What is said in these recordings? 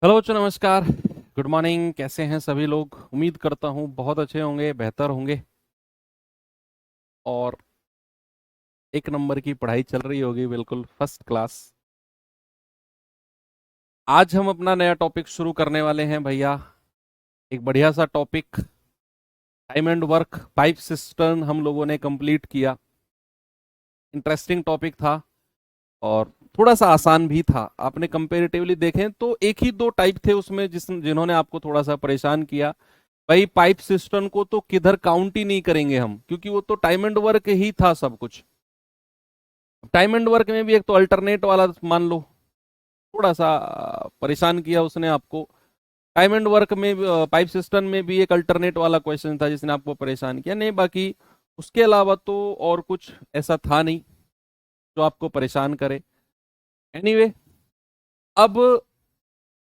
Hello बच्चों, नमस्कार। Good morning. कैसे हैं सभी लोग? उम्मीद करता हूँ बहुत अच्छे होंगे, बेहतर होंगे और एक नंबर की पढ़ाई चल रही होगी, बिल्कुल फर्स्ट क्लास। आज हम अपना नया टॉपिक शुरू करने वाले हैं भैया। एक बढ़िया सा topic, time and work pipe system हम लोगों ने कंप्लीट किया। इंटरेस्टिंग टॉपिक था और थोड़ा सा आसान भी था। आपने कंपेरेटिवली देखें तो एक ही दो टाइप थे उसमें जिन्होंने आपको थोड़ा सा परेशान किया। भाई, पाइप सिस्टम को तो किधर काउंट ही नहीं करेंगे हम, क्योंकि वो तो टाइम एंड वर्क ही था सब कुछ। टाइम एंड वर्क में भी एक तो अल्टरनेट वाला मान लो, थोड़ा सा परेशान किया उसने आपको। टाइम एंड वर्क में पाइप सिस्टम में भी एक अल्टरनेट वाला क्वेश्चन था जिसने आपको परेशान किया। नहीं, बाकी उसके अलावा तो और कुछ ऐसा था नहीं जो आपको परेशान करे। एनीवे, अब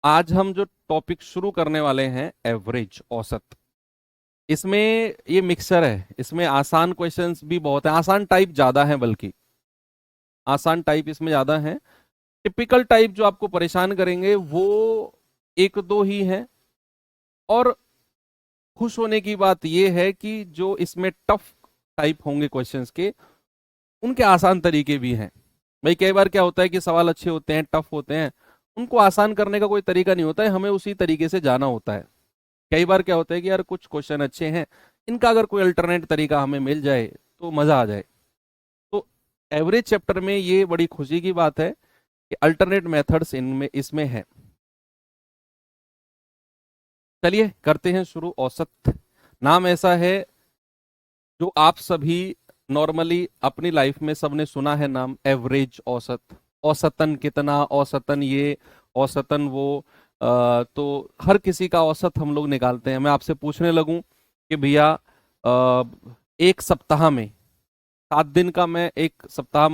आज हम जो टॉपिक शुरू करने वाले हैं, एवरेज, औसत। इसमें ये मिक्सचर है, इसमें आसान क्वेश्चंस भी बहुत है, आसान टाइप ज्यादा है, बल्कि आसान टाइप इसमें ज्यादा है। टिपिकल टाइप जो आपको परेशान करेंगे वो एक दो ही हैं। और खुश होने की बात यह है कि जो इसमें टफ टाइप होंगे क्वेश्चंस के, उनके आसान तरीके भी हैं। भाई, कई बार क्या होता है कि सवाल अच्छे होते हैं, टफ होते हैं, उनको आसान करने का कोई तरीका नहीं होता है, हमें उसी तरीके से जाना होता है। कई बार क्या होता है कि यार कुछ क्वेश्चन अच्छे हैं, इनका अगर कोई अल्टरनेट तरीका हमें मिल जाए तो मजा आ जाए। तो एवरेज चैप्टर में ये बड़ी खुशी की बात है कि अल्टरनेट मेथड्स इनमें इसमें है। चलिए करते हैं शुरू। औसत नाम ऐसा है जो आप सभी नॉर्मली अपनी लाइफ में सबने सुना है, नाम एवरेज, औसत। औसतन कितना, औसतन ये, औसतन वो। तो हर किसी का औसत हम लोग निकालते हैं। मैं आपसे पूछने लगूं कि भैया, एक सप्ताह में 7 दिन का मैं एक सप्ताह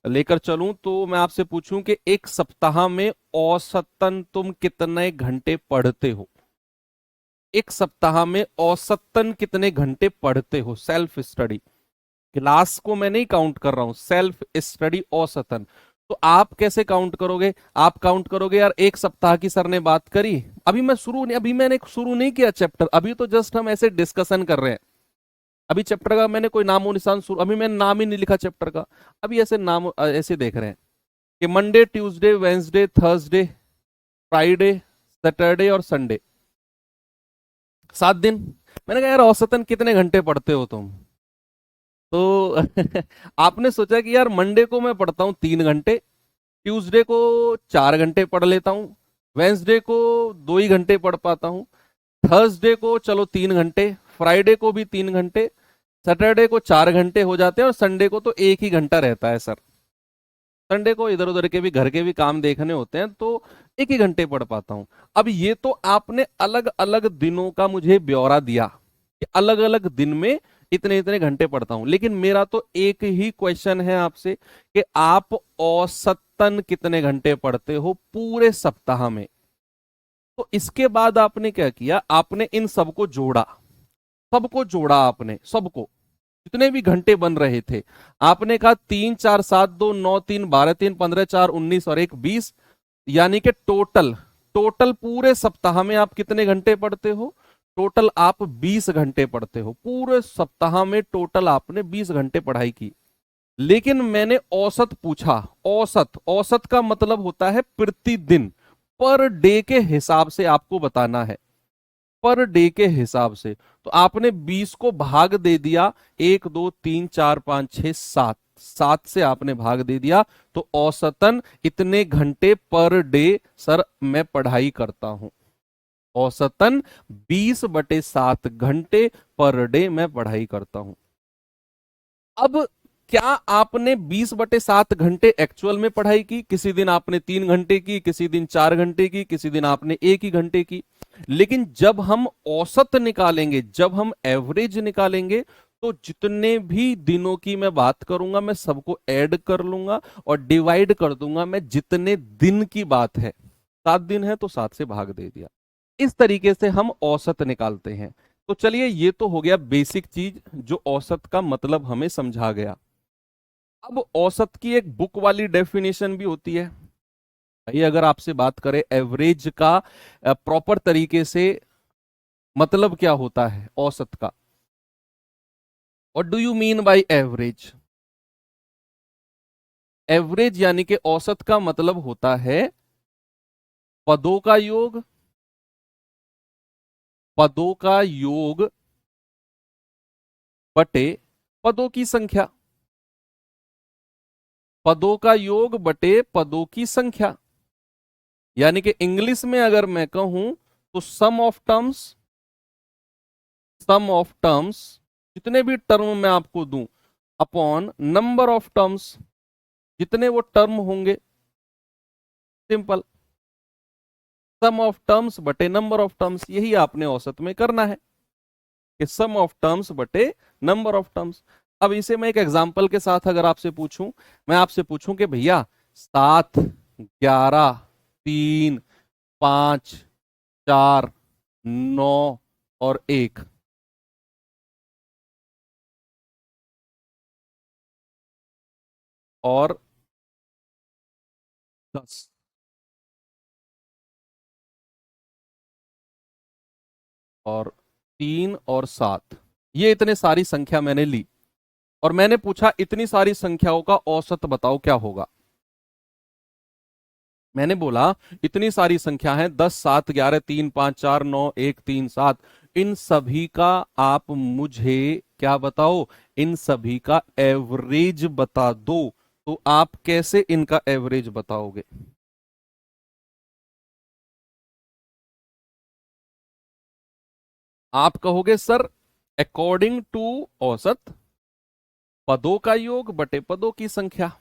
लेकर चलूं, तो मैं आपसे पूछूं कि एक सप्ताह में औसतन तुम कितने घंटे पढ़ते हो? एक सप्ताह में औसतन कितने घंटे पढ़ते हो? सेल्फ स्टडी, क्लास को मैं नहीं काउंट कर रहा हूं, सेल्फ स्टडी औसतन। तो आप कैसे काउंट करोगे? आप काउंट करोगे, यार एक सप्ताह की सर ने बात करी। अभी मैंने शुरू नहीं किया चैप्टर, अभी तो जस्ट हम ऐसे डिस्कशन कर रहे हैं। अभी चैप्टर का मैंने कोई नामो निशान शुरू, अभी मैंने नाम ही नहीं लिखा चैप्टर का। अभी ऐसे नाम ऐसे देख रहे हैं कि Monday, Tuesday, Wednesday, Thursday, Friday, Saturday और संडे, 7 दिन। मैंने कहा यार औसतन कितने घंटे पढ़ते हो तुम? तो आपने सोचा कि यार मंडे को मैं पढ़ता हूँ 3 घंटे, ट्यूसडे को 4 घंटे पढ़ लेता हूँ, वेंसडे को 2 ही घंटे पढ़ पाता हूँ, थर्सडे को चलो 3 घंटे, फ्राइडे को भी 3 घंटे, सैटरडे को 4 घंटे हो जाते हैं और संडे को तो 1 ही घंटा रहता है सर। संडे को इधर उधर के भी घर के भी काम देखने होते हैं, तो 1 ही घंटे पढ़ पाता हूं। अब ये तो आपने अलग अलग दिनों का मुझे ब्यौरा दिया कि अलग अलग दिन में इतने इतने घंटे पढ़ता हूं, लेकिन मेरा तो एक ही क्वेश्चन है आपसे कि आप औसतन कितने घंटे पढ़ते हो पूरे सप्ताह में? तो इसके बाद आपने क्या किया, आपने इन सबको जोड़ा, सबको जोड़ा आपने, सबको, जितने भी घंटे बन रहे थे। आपने कहा 3, 4, 7, 2, 9, 3, 12, 3, 15, 4, 19 और 1, 20। यानी कि टोटल पूरे सप्ताह में आप कितने घंटे पढ़ते हो? टोटल आप 20 घंटे पढ़ते हो पूरे सप्ताह में, टोटल आपने 20 घंटे पढ़ाई की। लेकिन मैंने औसत पूछा। औसत, औसत का मतलब होता है प्रतिदिन, पर डे के हिसाब से आपको बताना है, पर डे के हिसाब से। तो आपने 20 को भाग दे दिया, 1, 2, 3, 4, 5, 6, 7, 7 से आपने भाग दे दिया। तो औसतन इतने घंटे पर डे सर मैं पढ़ाई करता हूं। औसतन 20/7 घंटे पर डे मैं पढ़ाई करता हूं। अब क्या आपने 20/7 घंटे एक्चुअल में पढ़ाई की? किसी दिन आपने 3 घंटे की, किसी दिन 4 घंटे की, किसी दिन आपने 1 ही घंटे की। लेकिन जब हम औसत निकालेंगे, जब हम एवरेज निकालेंगे, तो जितने भी दिनों की मैं बात करूंगा मैं सबको ऐड कर लूंगा और डिवाइड कर दूंगा। मैं जितने दिन की बात है, 7 दिन है तो 7 से भाग दे दिया। इस तरीके से हम औसत निकालते हैं। तो चलिए, ये तो हो गया बेसिक चीज, जो औसत का मतलब हमें समझा गया। अब औसत की एक बुक वाली डेफिनेशन भी होती है। भाई अगर आपसे बात करें एवरेज का प्रॉपर तरीके से मतलब क्या होता है औसत का, what do you mean by average? Average यानी कि औसत का मतलब होता है पदों का योग, पदों का योग बटे पदों की संख्या, पदों का योग बटे पदों की संख्या। यानी कि इंग्लिश में अगर मैं कहूं तो सम ऑफ टर्म्स जितने भी टर्म मैं आपको दूं अपॉन नंबर ऑफ टर्म्स, जितने वो टर्म होंगे, सिंपल, सम ऑफ टर्म्स बटे नंबर ऑफ टर्म्स, यही आपने औसत में करना है कि सम ऑफ टर्म्स बटे नंबर ऑफ टर्म्स। अब इसे मैं एक एग्जांपल के साथ अगर आपसे पूछूं, मैं आपसे पूछूं कि भैया 7, 11, 3, 5, 4, 9 और 1, और 10, और 3 और 7, ये इतने सारी संख्या मैंने ली और मैंने पूछा इतनी सारी संख्याओं का औसत बताओ क्या होगा। मैंने बोला इतनी सारी संख्या है 10, 7, 11, 3, 5, 4, 9, 1, 3, 7, इन सभी का आप मुझे क्या बताओ, इन सभी का एवरेज बता दो। तो आप कैसे इनका एवरेज बताओगे? आप कहोगे सर अकॉर्डिंग टू औसत पदों का योग बटे पदों की संख्या,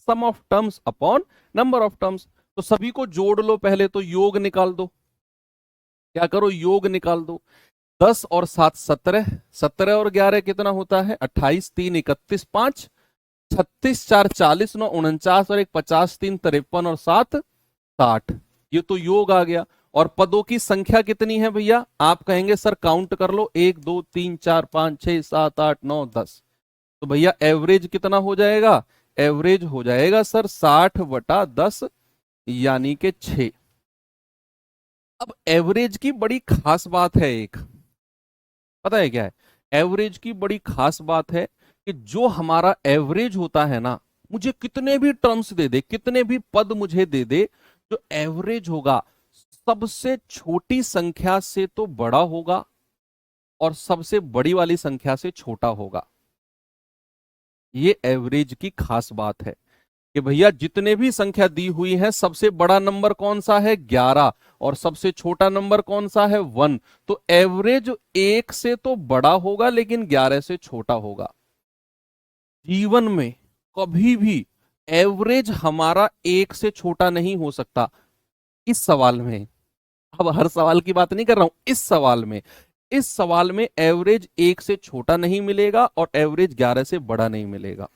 sum of terms upon number of terms. तो सभी को जोड़ लो, पहले तो योग निकाल दो। क्या करो, योग निकाल दो। 10 और 7 17, 17 और 11 कितना होता है 28, 3 31, 5 36, 4 40, 9 49 और 1 50, 3 53 और 7 60, ये तो योग आ गया। और पदों की संख्या कितनी है भैया? आप कहेंगे सर काउंट कर लो, 1 2 3 4 5 6 7 8 9 10। तो भैया एवरेज कितना हो जाएगा? एवरेज हो जाएगा सर 60/10 यानी कि 6। अब एवरेज की बड़ी खास बात है एक, पता है क्या है? एवरेज की बड़ी खास बात है कि जो हमारा एवरेज होता है ना, मुझे कितने भी टर्म्स दे दे, कितने भी पद मुझे दे दे, जो एवरेज होगा सबसे छोटी संख्या से तो बड़ा होगा और सबसे बड़ी वाली संख्या से छोटा होगा। ये एवरेज की खास बात है कि भैया जितने भी संख्या दी हुई है सबसे बड़ा नंबर कौन सा है 11 और सबसे छोटा नंबर कौन सा है 1। तो एवरेज 1 से तो बड़ा होगा लेकिन 11 से छोटा होगा। जीवन में कभी भी एवरेज हमारा 1 से छोटा नहीं हो सकता। इस सवाल में, अब हर सवाल की बात नहीं कर रहा हूं, इस सवाल में एवरेज 1 से छोटा नहीं मिलेगा और एवरेज 11 से बड़ा नहीं मिलेगा।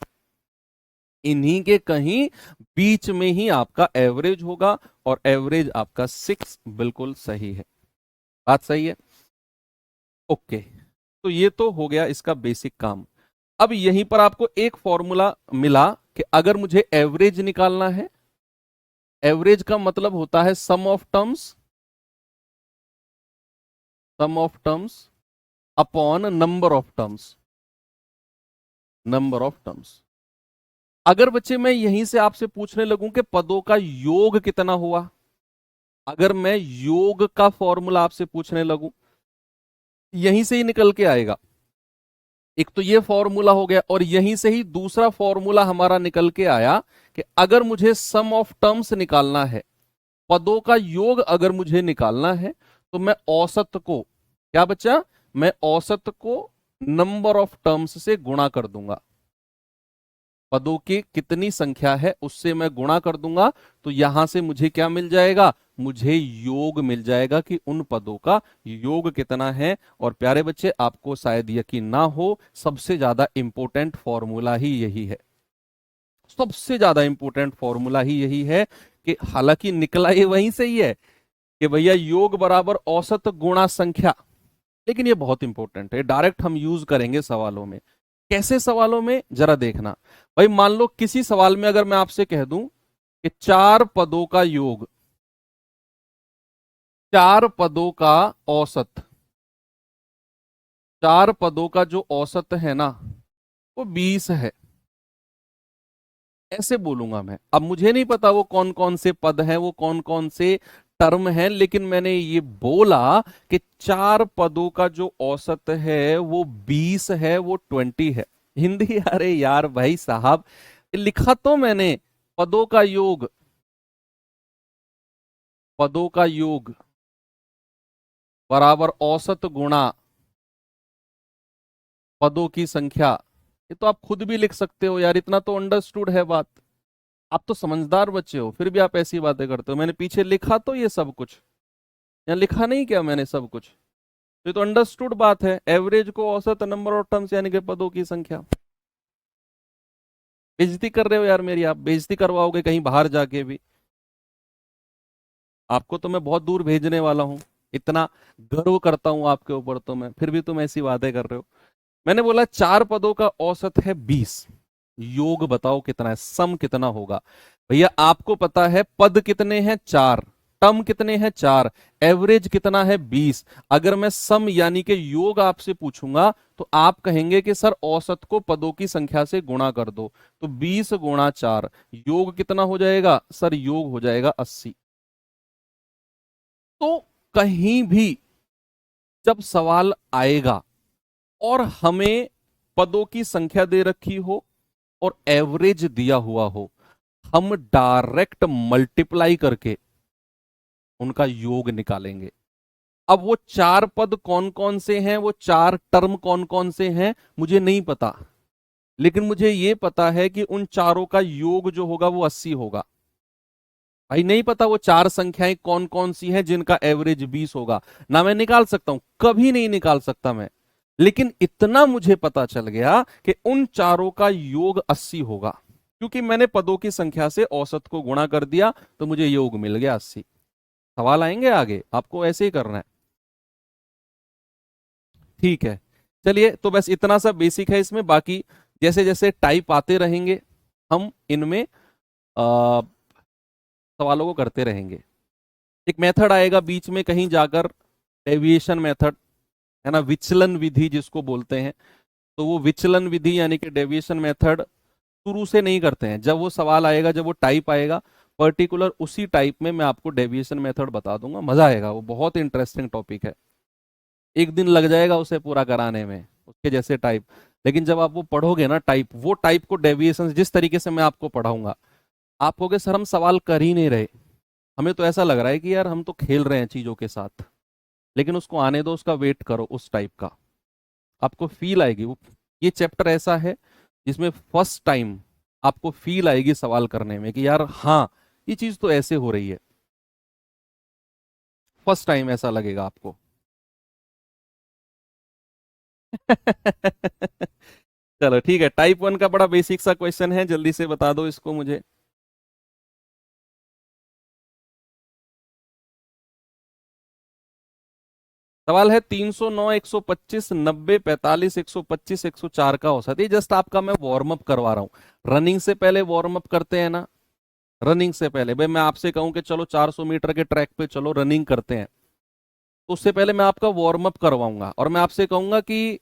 इन्हीं के कहीं बीच में ही आपका एवरेज होगा और एवरेज आपका 6 बिल्कुल सही है। बात सही है? ओके, तो ये तो हो गया इसका बेसिक काम। अब यहीं पर आपको एक फॉर्मूला मिला कि अगर मुझे एवरेज निकालना है, एवरेज का मतलब होता है sum of terms upon number of terms. अगर बच्चे मैं यहीं से आपसे पूछने लगूं कि पदों का योग कितना हुआ, अगर मैं योग का फॉर्मूला आपसे पूछने लगूं, यहीं से ही निकल के आएगा। एक तो ये फॉर्मूला हो गया और यहीं से ही दूसरा फॉर्मूला हमारा निकल के आया कि अगर मुझे सम ऑफ टर्म्स निकालना है, पदों का योग अगर मुझे निकालना है, तो मैं औसत को, क्या बच्चा, मैं औसत को नंबर ऑफ टर्म्स से गुणा कर दूंगा। पदों की कितनी संख्या है उससे मैं गुणा कर दूंगा, तो यहां से मुझे क्या मिल जाएगा, मुझे योग मिल जाएगा कि उन पदों का योग कितना है। और प्यारे बच्चे आपको शायद यकीन ना हो, सबसे ज्यादा इंपॉर्टेंट फॉर्मूला ही यही है, सबसे ज्यादा इंपॉर्टेंट फॉर्मूला ही यही है कि हालांकि निकला ये वहीं से ही है कि भैया योग बराबर औसत गुणा संख्या, लेकिन ये बहुत इंपॉर्टेंट है, डायरेक्ट हम यूज करेंगे सवालों में। कैसे सवालों में, जरा देखना। भाई मान लो किसी सवाल में अगर मैं आपसे कह दूं कि चार पदों का योग, चार पदों का औसत, चार पदों का जो औसत है ना वो 20 है, ऐसे बोलूंगा मैं। अब मुझे नहीं पता वो कौन कौन से पद हैं, वो कौन कौन से टर्म हैं, लेकिन मैंने ये बोला कि चार पदों का जो औसत है वो 20 है, वो 20 है। हिंदी अरे यार भाई साहब, लिखा तो मैंने पदों का योग, पदों का योग बराबर औसत गुणा पदों की संख्या। ये तो आप खुद भी लिख सकते हो यार, इतना तो अंडरस्टूड है बात। आप तो समझदार बच्चे हो, फिर भी आप ऐसी बातें करते हो। मैंने पीछे लिखा तो ये सब कुछ, या लिखा नहीं क्या मैंने सब कुछ? तो ये तो अंडरस्टूड बात है। एवरेज को औसत नंबर ऑफ टर्म्स यानी कि पदों की संख्या। बेइज्जती कर रहे हो यार मेरी, आप बेइज्जती करवाओगे कहीं बाहर जाके भी। आपको तो मैं बहुत दूर भेजने वाला हूँ, इतना गर्व करता हूँ आपके ऊपर तो मैं, फिर भी तुम ऐसी बातें कर रहे हो। मैंने बोला चार पदों का औसत है 20, योग बताओ कितना है, सम कितना होगा। भैया आपको पता है पद कितने हैं? चार। टर्म कितने हैं? चार। एवरेज कितना है? 20। अगर मैं सम यानी कि योग आपसे पूछूंगा तो आप कहेंगे कि सर औसत को पदों की संख्या से गुणा कर दो, तो 20 गुणा 4, योग कितना हो जाएगा? सर योग हो जाएगा 80। तो कहीं भी जब सवाल आएगा और हमें पदों की संख्या दे रखी हो और एवरेज दिया हुआ हो, हम डायरेक्ट मल्टीप्लाई करके उनका योग निकालेंगे। अब वो चार पद कौन कौन से हैं, वो चार टर्म कौन कौन से हैं, मुझे नहीं पता, लेकिन मुझे ये पता है कि उन चारों का योग जो होगा वो 80 होगा। भाई नहीं पता वो चार संख्याएं कौन कौन सी हैं जिनका एवरेज 20 होगा, ना मैं निकाल सकता हूं, कभी नहीं निकाल सकता मैं। लेकिन इतना मुझे पता चल गया कि उन चारों का योग 80 होगा, क्योंकि मैंने पदों की संख्या से औसत को गुणा कर दिया तो मुझे योग मिल गया 80। सवाल आएंगे आगे, आपको ऐसे ही करना है। ठीक है, चलिए तो बस इतना सा बेसिक है इसमें, बाकी जैसे जैसे टाइप आते रहेंगे हम इनमें सवालों को करते रहेंगे। एक मेथड आएगा बीच में कहीं जाकर, डेविएशन मेथड, है ना, विचलन विधि जिसको बोलते हैं। तो वो विचलन विधि यानी कि डेविएशन मेथड शुरू से नहीं करते हैं, जब वो सवाल आएगा, जब वो टाइप आएगा पर्टिकुलर, उसी टाइप में मैं आपको डेविएशन मेथड बता दूंगा। मजा आएगा, वो बहुत इंटरेस्टिंग टॉपिक है। एक दिन लग जाएगा उसे पूरा कराने में, उसके जैसे टाइप। लेकिन जब आप वो पढ़ोगे ना टाइप, वो टाइप को डेविएशन जिस तरीके से मैं आपको पढ़ाऊंगा, आप कहोगे सर हम सवाल कर ही नहीं रहे, हमें तो ऐसा लग रहा है कि यार हम तो खेल रहे हैं चीजों के साथ। लेकिन उसको आने दो, उसका वेट करो उस टाइप का, आपको फील आएगी वो। ये चैप्टर ऐसा है जिसमें फर्स्ट टाइम आपको फील आएगी सवाल करने में कि यार हाँ ये चीज तो ऐसे हो रही है, फर्स्ट टाइम ऐसा लगेगा आपको। चलो ठीक है, टाइप वन का बड़ा बेसिक सा क्वेश्चन है, जल्दी से बता दो इसको मुझे। सवाल है 309, 125, 90, 45, 125, 104 का औसत। ये जस्ट आपका मैं वार्म अप करवा रहा हूँ। रनिंग से पहले वार्म अप करते हैं ना, रनिंग से पहले भाई मैं आपसे कहूं कि चलो 400 मीटर के ट्रैक पे चलो रनिंग करते हैं, तो उससे पहले मैं आपका वार्म अप करवाऊंगा और मैं आपसे कहूंगा कि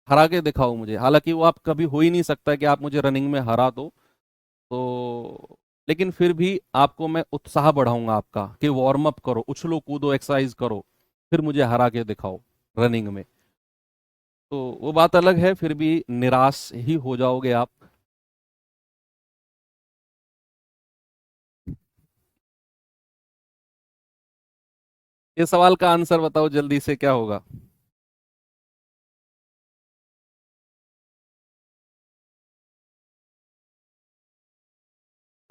हरा के दिखाओ मुझे। हालांकि वो आप कभी हो ही नहीं सकता कि आप मुझे रनिंग में हरा दो, तो लेकिन फिर भी आपको मैं उत्साह बढ़ाऊंगा आपका कि वार्म अप करो, उछलो कूदो, एक्सरसाइज करो, फिर मुझे हरा के दिखाओ रनिंग में। तो वो बात अलग है, फिर भी निराश ही हो जाओगे आप। ये सवाल का आंसर बताओ जल्दी से, क्या होगा?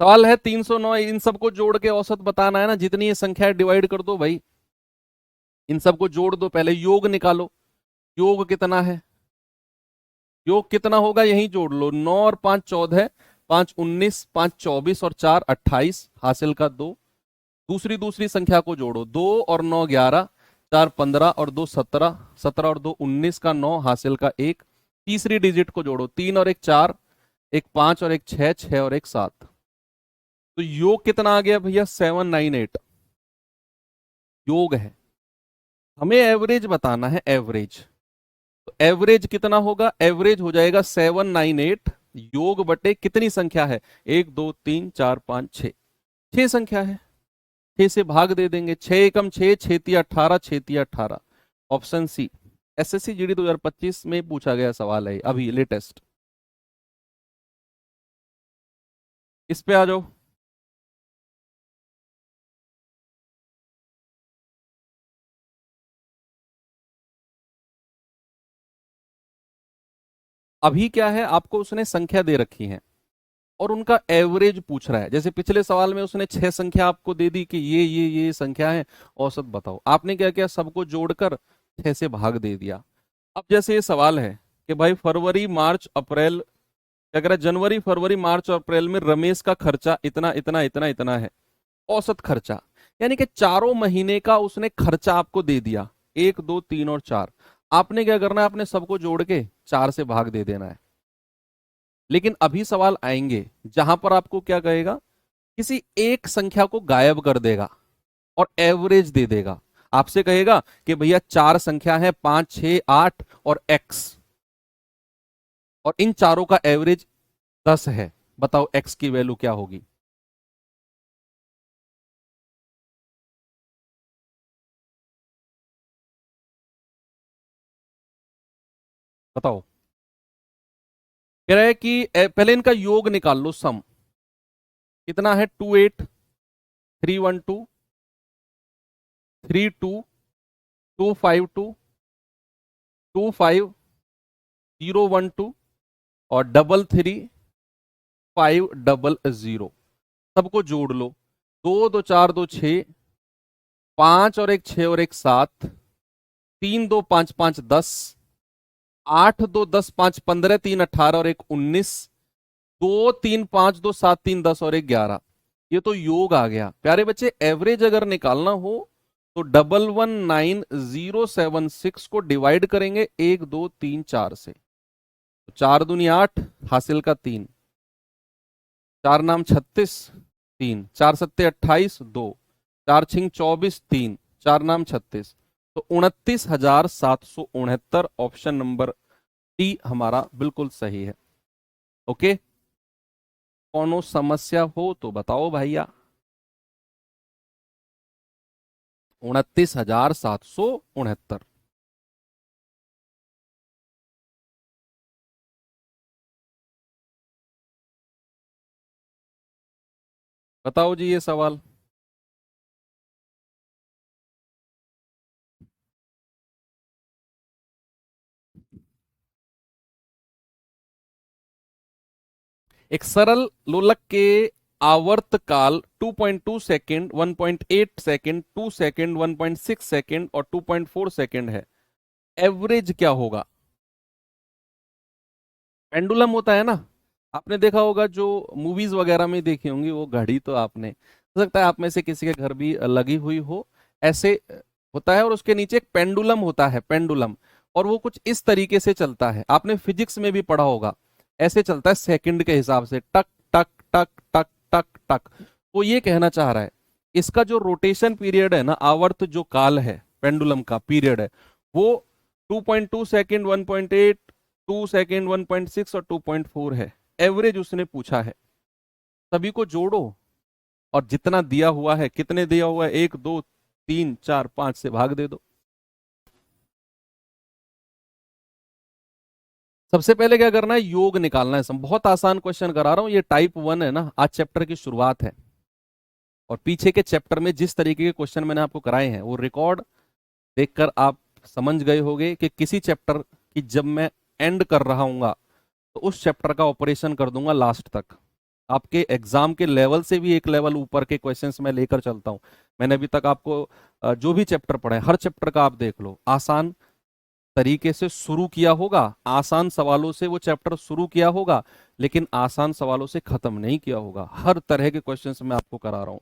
सवाल है 309, इन सबको जोड़ के औसत बताना है ना, जितनी ये संख्या डिवाइड कर दो भाई, इन सबको जोड़ दो, पहले योग निकालो। योग कितना है? योग कितना होगा यही जोड़ लो, 9 और 5 14, 5 19, 5 24 और 4 28, हासिल का 2। दूसरी दूसरी संख्या को जोड़ो, 2 और 9 11, 4 15 और 2 17, 17 और 2 19 का 9, हासिल का 1। तीसरी डिजिट को जोड़ो, 3 और 1 4, एक 5 और 1 6, 6 और 1 7। तो योग कितना आ गया भैया 798 योग है। हमें एवरेज बताना है एवरेज। तो एवरेज कितना होगा, एवरेज हो जाएगा 798 योग बटे कितनी संख्या है, 1 2 3 4 5 6, 6 संख्या है, 6 से भाग दे देंगे, 6 एकम 6, 6 तिया 18, 6 तिया 18। ऑप्शन सी एसएससी जीडी 2025 में पूछा गया सवाल है अभी लेटेस्ट। इस पे आ जाओ। अभी क्या है, आपको उसने संख्या दे रखी है और उनका एवरेज पूछ रहा है। जैसे पिछले सवाल में उसने 6 संख्या आपको दे दी कि ये संख्या है, औसत बताओ। आपने क्या किया, सबको जोड़कर 6 से भाग दे दिया। अब जैसे ये सवाल है कि भाई फरवरी मार्च अप्रैल, क्या कह रहा है, जनवरी फरवरी मार्च और अप्रैल में रमेश का खर्चा इतना इतना इतना इतना है, औसत खर्चा, यानी कि चारों महीने का उसने खर्चा आपको दे दिया, 1 2 3 और 4। आपने क्या करना है, आपने सबको जोड़ के 4 से भाग दे देना है। लेकिन अभी सवाल आएंगे जहां पर आपको क्या कहेगा, किसी एक संख्या को गायब कर देगा और एवरेज दे देगा। आपसे कहेगा कि भैया 4 संख्या है, 5 6 8 और x, और इन चारों का एवरेज 10 है, बताओ x की वैल्यू क्या होगी। बताओ। कह रहा है कि पहले इनका योग निकाल लो, सम कितना है, 28312 32 252 25012 और 33500। सबको जोड़ लो, 2 2 4 2 6, 5 और 1 6 और 1 7, 3 2 5 5 10, 8 2 10 5 15, 3 18 और 1 19, 2 3 5 2 7 3 10 और 1 11। ये तो योग आ गया। प्यारे बच्चे एवरेज अगर निकालना हो तो 119076 को डिवाइड करेंगे 1 2 3 4 से। 4 दूनी 8, हासिल का 3, 4 नाम 36, 3 4 सत्ते 28, 2 4 छिंग 24, 3 4 नाम 36, तो 29,769। ऑप्शन नंबर डी हमारा बिल्कुल सही है। ओके, कोनो समस्या हो तो बताओ भैया। 29,769। बताओ जी ये सवाल। एक सरल लोलक के आवर्त काल 2.2 सेकेंड, 1.8 सेकेंड, 2 सेकेंड, 1.6 सेकेंड और 2.4 सेकेंड है। एवरेज क्या होगा। पेंडुलम होता है ना, आपने देखा होगा, जो मूवीज वगैरह में देखी होंगी वो घड़ी, तो आपने हो सकता है आप में से किसी के घर भी लगी हुई हो। ऐसे होता है और उसके नीचे एक पेंडुलम होता है, पेंडुलम, और वो कुछ इस तरीके से चलता है। आपने फिजिक्स में भी पढ़ा होगा, ऐसे चलता है सेकंड के हिसाब से, टक टक टक टक टक टक। वो ये कहना चाह रहा है, इसका जो रोटेशन पीरियड है ना, आवर्त जो काल है पेंडुलम का पीरियड है, वो 2.2 सेकेंड, 1.8, 2 सेकेंड, 1.6 और 2.4 है। एवरेज उसने पूछा है। सभी को जोड़ो और जितना दिया हुआ है, कितने दिया हुआ है, 1 2 3 4 5 से भाग दे दो। सबसे पहले क्या करना है, योग निकालना है। सम बहुत आसान क्वेश्चन करा रहा हूं, ये टाइप 1 है ना, आज चैप्टर की शुरुआत है। और पीछे के चैप्टर में जिस तरीके के क्वेश्चन मैंने आपको कराए हैं, वो रिकॉर्ड देखकर आप समझ गए होंगे कि किसी चैप्टर की जब मैं एंड कर रहा हूंगा तो उस चैप्टर का ऑपरेशन कर दूंगा लास्ट तक। आपके एग्जाम के लेवल से भी एक लेवल ऊपर के क्वेश्चंस मैं लेकर चलता हूं। मैंने अभी तक आपको जो भी चैप्टर पढ़े, हर चैप्टर का आप देख लो, आसान तरीके से शुरू किया होगा, आसान सवालों से वो चैप्टर शुरू किया होगा, लेकिन आसान सवालों से खत्म नहीं किया होगा। हर तरह के क्वेश्चंस मैं आपको करा रहा हूं।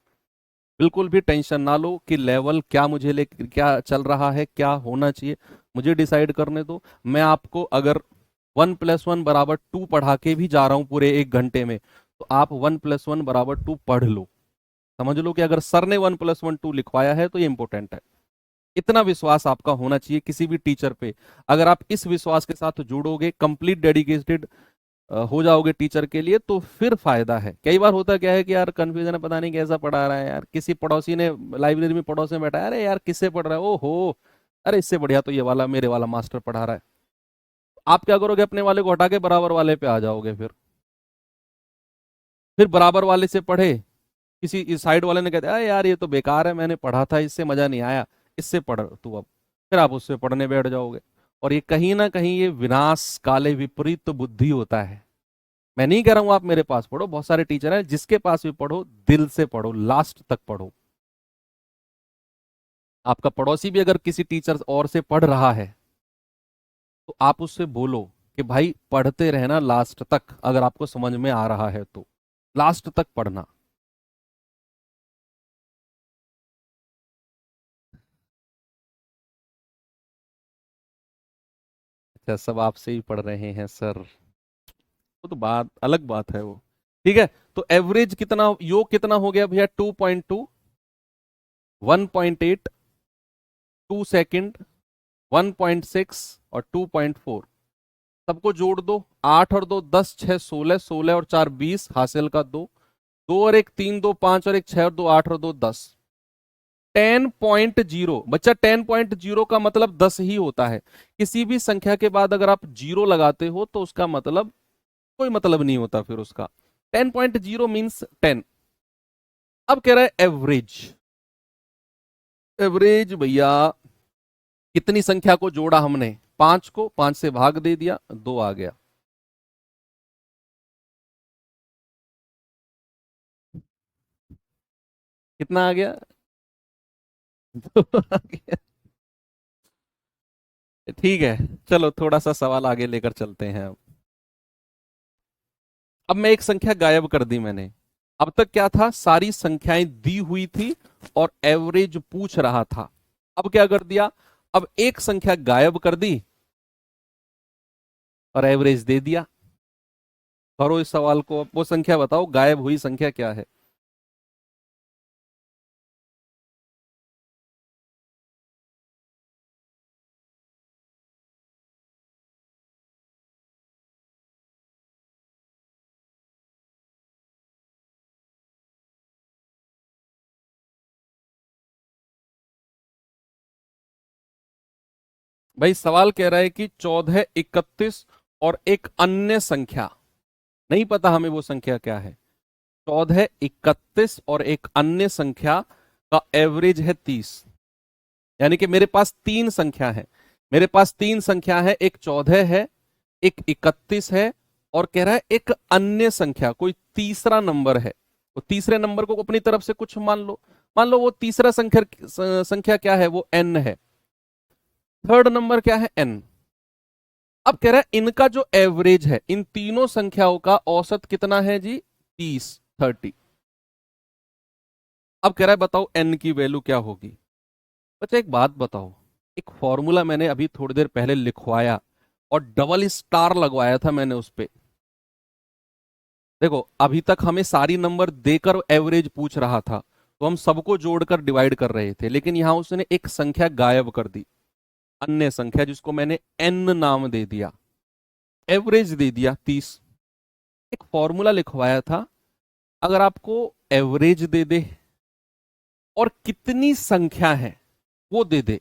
बिल्कुल भी टेंशन ना लो कि लेवल क्या मुझे ले क्या चल रहा है, क्या होना चाहिए, मुझे डिसाइड करने दो। मैं आपको अगर 1+1 = 2 पढ़ा के भी जा रहा हूं पूरे 1 घंटे में, तो तो आप 1+1 = 2 पढ़ लो। समझ लो कि अगर सर ने 1+1 2 लिखवाया है तो ये इंपॉर्टेंट है। इतना विश्वास आपका होना चाहिए किसी भी टीचर पे। अगर आप इस विश्वास के साथ जुड़ोगे, कंप्लीट डेडिकेटेड हो जाओगे टीचर के लिए, तो फिर फायदा है। कई बार होता क्या है कि यार कंफ्यूजन है, पता नहीं कैसा पढ़ा रहा है यार, किसी पड़ोसी ने लाइब्रेरी में पड़ोस में बैठा है, अरे यार किससे पढ़ रहा है, ओहो, अरे इससे बढ़िया तो ये वाला मेरे वाला मास्टर पढ़ा रहा है। आप क्या करोगे, अपने वाले को हटा के बराबर वाले पे आ जाओगे। फिर बराबर वाले से पढ़े, किसी इस साइड वाले ने कहते अरे यार ये तो बेकार है, मैंने पढ़ा था, इससे मजा नहीं आया, इससे पढ़ तू अब। फिर आप उससे पढ़ने बैठ जाओगे, और ये कहीं ना कहीं ये विनाश काले विपरीत बुद्धि होता है। मैं नहीं कह रहा हूं आप मेरे पास पढ़ो, बहुत सारे टीचर हैं, जिसके पास भी पढ़ो दिल से पढ़ो, लास्ट तक पढ़ो। आपका पड़ोसी भी अगर किसी टीचर और से पढ़ रहा है तो आप उससे बोलो कि भाई पढ़ते रहना लास्ट तक, अगर आपको समझ में आ रहा है तो लास्ट तक पढ़ना। अच्छा, सब आपसे ही पढ़ रहे हैं सर, वो तो बात अलग बात है वो। ठीक है, तो एवरेज कितना, योग कितना हो गया भैया, 2.2, 1.8, 2 सेकेंड, 1.6 और 2.4। सबको जोड़ दो, 8 और 2 10, 6 16, 16 और 4 20, हासिल का 2, 2 और 1 3, 2 5 और 1 6 और 2 8 और 2 10। 10.0 बच्चा, 10.0 का मतलब 10 ही होता है। किसी भी संख्या के बाद अगर आप जीरो लगाते हो तो उसका मतलब कोई मतलब नहीं होता फिर उसका। 10.0 मीन्स 10। अब कह रहा है एवरेज। एवरेज भैया, कितनी संख्या को जोड़ा हमने, 5 को, 5 से भाग दे दिया, 2 आ गया। कितना आ गया? 2 आ गया। ठीक है, चलो थोड़ा सा सवाल आगे लेकर चलते हैं। अब मैं एक संख्या गायब कर दी मैंने। अब तक क्या था, सारी संख्याएं दी हुई थी और एवरेज पूछ रहा था। अब क्या कर दिया, अब एक संख्या गायब कर दी और एवरेज दे दिया। करो इस सवाल को, अब वो संख्या बताओ, गायब हुई संख्या क्या है? भाई सवाल कह रहा है कि 14, 31 और एक अन्य संख्या, नहीं पता हमें वो संख्या क्या है। 14, 31 और एक अन्य संख्या का एवरेज है 30। यानी कि मेरे पास तीन संख्या है, मेरे पास तीन संख्या है, एक 14 है, एक 31 है, और कह रहा है एक अन्य संख्या, कोई तीसरा नंबर है। तो तीसरे नंबर को अपनी तरफ से कुछ मान लो, मान लो वो तीसरा संख्या संख्या क्या है, वो n है। थर्ड नंबर क्या है, n। अब कह रहा है इनका जो एवरेज है, इन तीनों संख्याओं का औसत कितना है जी, 30। अब कह रहा है बताओ n की वैल्यू क्या होगी। बच्चा एक बात बताओ, एक फॉर्मूला मैंने अभी थोड़ी देर पहले लिखवाया और डबल स्टार लगवाया था मैंने उस पे। देखो अभी तक हमें सारी नंबर देकर एवरेज पूछ रहा था, तो हम सबको जोड़कर डिवाइड कर रहे थे, लेकिन यहां उसने एक संख्या गायब कर दी, अन्य संख्या, जिसको मैंने n नाम दे दिया, एवरेज दे दिया 30। एक फॉर्मूला लिखवाया था, अगर आपको एवरेज दे दे और कितनी संख्या है वो दे दे,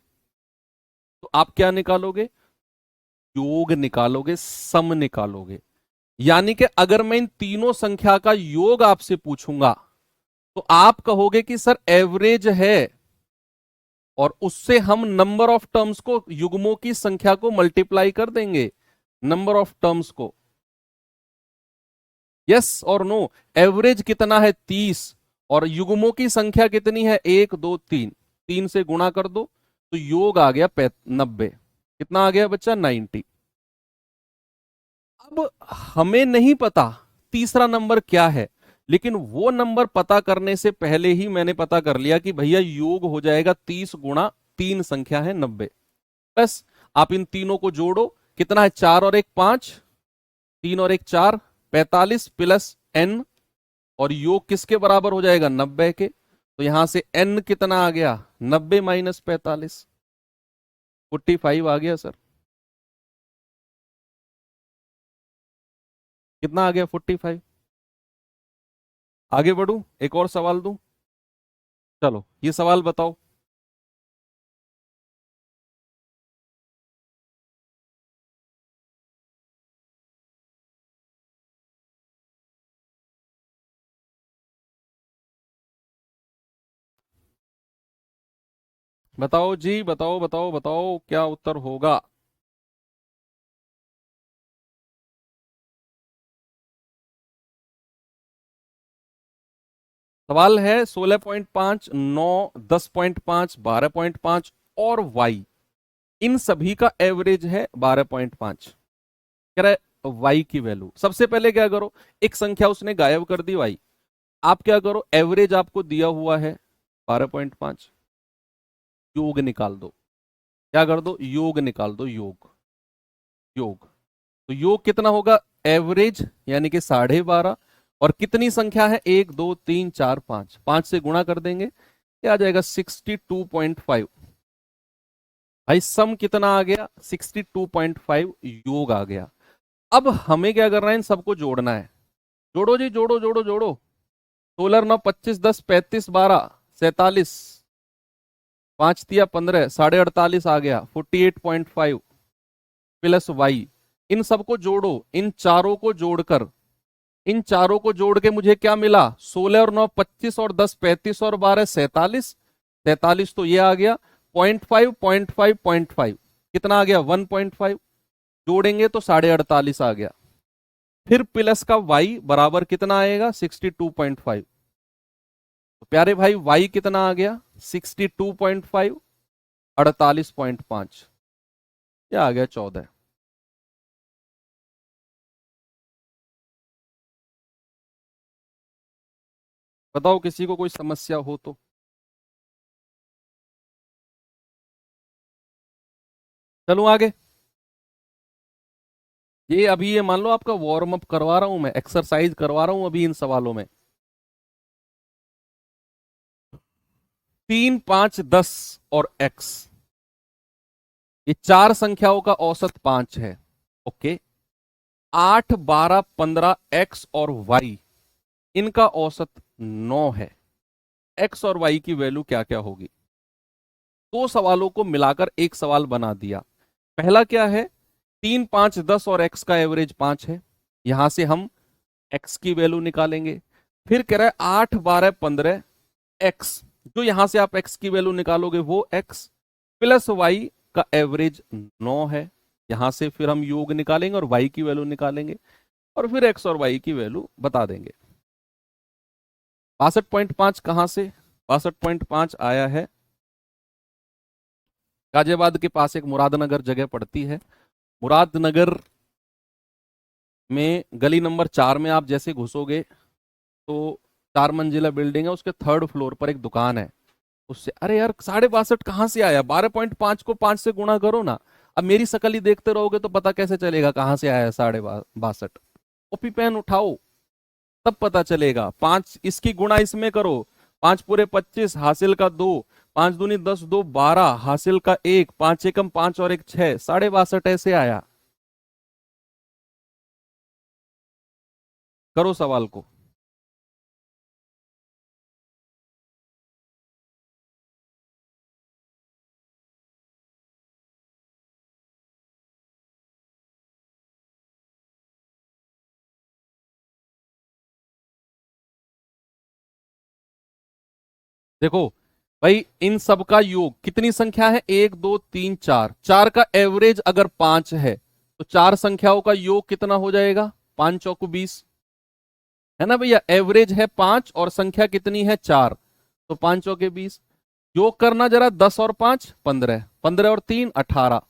तो आप क्या निकालोगे, योग निकालोगे, सम निकालोगे। यानी कि अगर मैं इन तीनों संख्या का योग आपसे पूछूंगा तो आप कहोगे कि सर एवरेज है, और उससे हम नंबर ऑफ टर्म्स को, युग्मों की संख्या को मल्टीप्लाई कर देंगे, नंबर ऑफ टर्म्स को। यस और नो? एवरेज कितना है, 30, और युग्मों की संख्या कितनी है, 1 2 3, 3 से गुणा कर दो तो योग आ गया 90। कितना आ गया बच्चा, 90। अब हमें नहीं पता तीसरा नंबर क्या है, लेकिन वो नंबर पता करने से पहले ही मैंने पता कर लिया कि भैया योग हो जाएगा 30 गुणा तीन संख्या है 90। बस आप इन तीनों को जोड़ो, कितना है, 4 और 1 5, 3 और 1 4, 45 प्लस n, और योग किसके बराबर हो जाएगा, 90 के। तो यहां से n कितना आ गया, 90 माइनस 45, 45 आ गया सर। कितना आ गया, 45। आगे बढ़ू, एक और सवाल दूं। चलो ये सवाल बताओ। बताओ जी, बताओ बताओ बताओ, क्या उत्तर होगा। सवाल है 16.5, 9, 10.5, 12.5 और वाई, इन सभी का एवरेज है 12.5। कह रहा है वाई की वैल्यू। सबसे पहले क्या करो, एक संख्या उसने गायब कर दी वाई। आप क्या करो, एवरेज आपको दिया हुआ है 12.5, योग निकाल दो। क्या कर दो, योग निकाल दो, योग। योग, तो योग कितना होगा, एवरेज यानी कि 12.5, और कितनी संख्या है, 1 2 3 4 5, 5 से गुणा कर देंगे, ये आ जाएगा 62.5। भाई सम कितना आ गया, 62.5 योग आ गया। अब हमें क्या करना है, इन सबको जोड़ना है। जोड़ो जी, जोड़ो जोड़ो जोड़ो। 16 9 25 10 35 12 47, 5 तिया 15, 48.5 आ गया, 48.5 प्लस वाई। इन सबको जोड़ो, इन चारों को जोड़कर, इन चारों को जोड़ के मुझे क्या मिला, 16 और 9 25 और 10 35 और 12 47, 43 तो ये आ गया, 0.5 0.5 0.5 कितना आ गया, 1.5। जोड़ेंगे तो 48.5 आ गया। फिर प्लस का y बराबर कितना आएगा, 62.5। तो प्यारे भाई y कितना आ गया, 62.5, 48.5, ये आ गया 14। बताओ किसी को कोई समस्या हो तो। चलूं आगे। ये अभी ये मान लो आपका वार्म अप करवा रहा हूं मैं, एक्सरसाइज करवा रहा हूं अभी इन सवालों में। 3 5 10 और x, ये चार संख्याओं का औसत 5 है। ओके। 8 12 15 x और y, इनका औसत 9 है। x और y की वैल्यू क्या क्या होगी। दो सवालों को मिलाकर एक सवाल बना दिया। पहला क्या है, 3 5 10 और x का एवरेज 5 है, यहां से हम x की वैल्यू निकालेंगे। फिर कह रहा है 8 12 15 x, जो यहां से आप x की वैल्यू निकालोगे वो x प्लस y का एवरेज 9 है, यहां से फिर हम योग निकालेंगे और y की वैल्यू निकालेंगे, और फिर x और y की वैल्यू बता देंगे। 62.5 कहां से, 62.5 आया है गाजियाबाद के पास एक मुरादनगर जगह पड़ती है। मुरादनगर में गली नंबर 4 में आप जैसे घुसोगे तो 4 मंजिला बिल्डिंग है, उसके थर्ड फ्लोर पर एक दुकान है। उससे, अरे यार 62.5 कहाँ से आया, 12.5 को 5 से गुणा करो ना। अब मेरी शकल ही देखते रहोगे तो पता कैसे चलेगा कहाँ से आया 62.5। कॉपी पेन उठाओ, तब पता चलेगा। 5 इसकी गुणा इसमें करो, 5 पूरे 25 हासिल का 2, 5 दूनी 10 2 12 हासिल का 1, 5 एकम 5 और 1 6, 62.5 ऐसे आया। करो सवाल को। देखो भाई, इन सब का योग कितनी संख्या है, 1 2 3 4, चार का एवरेज अगर 5 है तो चार संख्याओं का योग कितना हो जाएगा, 5 चौको 20, है ना भैया। एवरेज है 5 और संख्या कितनी है 4, तो 5 चौके 20। योग करना जरा, 10 और 5 15, 15 और 3 18,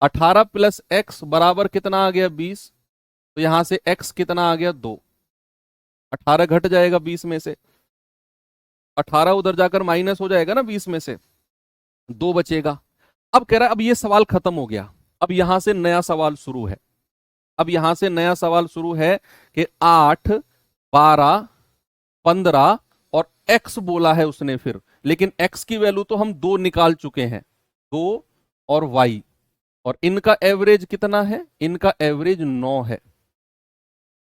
18 प्लस x बराबर कितना आ गया 20। तो यहां से x कितना आ गया 2, 18 घट जाएगा 20 में से, 18 उधर जाकर माइनस हो जाएगा ना 20 में से, 2 बचेगा। अब कह रहा है अब ये सवाल खत्म हो गया, अब यहां से नया सवाल शुरू है। अब यहां से नया सवाल शुरू है कि 8 12 15 और x बोला है उसने फिर, लेकिन x की वैल्यू तो हम 2 निकाल चुके हैं, 2 और y, और इनका एवरेज कितना है, इनका एवरेज 9 है,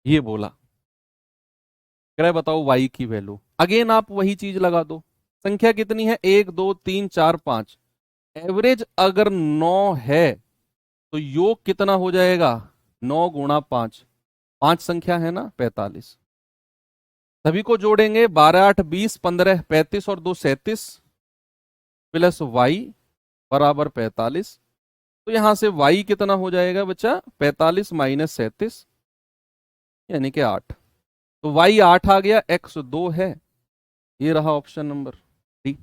ये बोला। कह रहा है बताओ y की वैल्यू। अगेन आप वही चीज लगा दो, संख्या कितनी है, 1 2 3 4 5, एवरेज अगर 9 है तो योग कितना हो जाएगा, 9 गुणा 5, 5 संख्या है ना 45। सभी को जोड़ेंगे, 12 8 20 15 35 और 2 37 प्लस y बराबर 45। तो यहां से y कितना हो जाएगा बच्चा, 45 माइनस 37 यानी कि 8। तो y 8 आ गया, x 2 है, ये रहा ऑप्शन नंबर डी।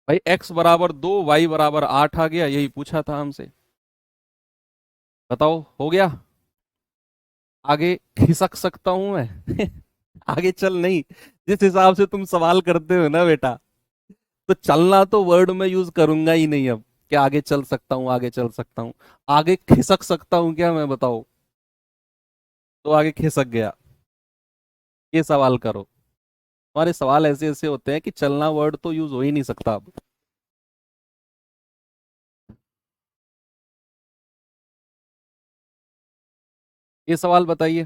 भाई x बराबर 2 y बराबर 8 आ गया, यही पूछा था हमसे। बताओ हो गया, आगे खिसक सकता हूं मैं आगे चल नहीं, जिस हिसाब से तुम सवाल करते हो ना बेटा, तो चलना तो वर्ड में यूज करूंगा ही नहीं अब, कि आगे चल सकता हूं, आगे चल सकता हूं। आगे खिसक सकता हूं क्या मैं, बताओ? तो आगे खिसक गया, ये सवाल करो। हमारे सवाल ऐसे ऐसे होते हैं कि चलना वर्ड तो यूज हो ही नहीं सकता अब। ये सवाल बताइए।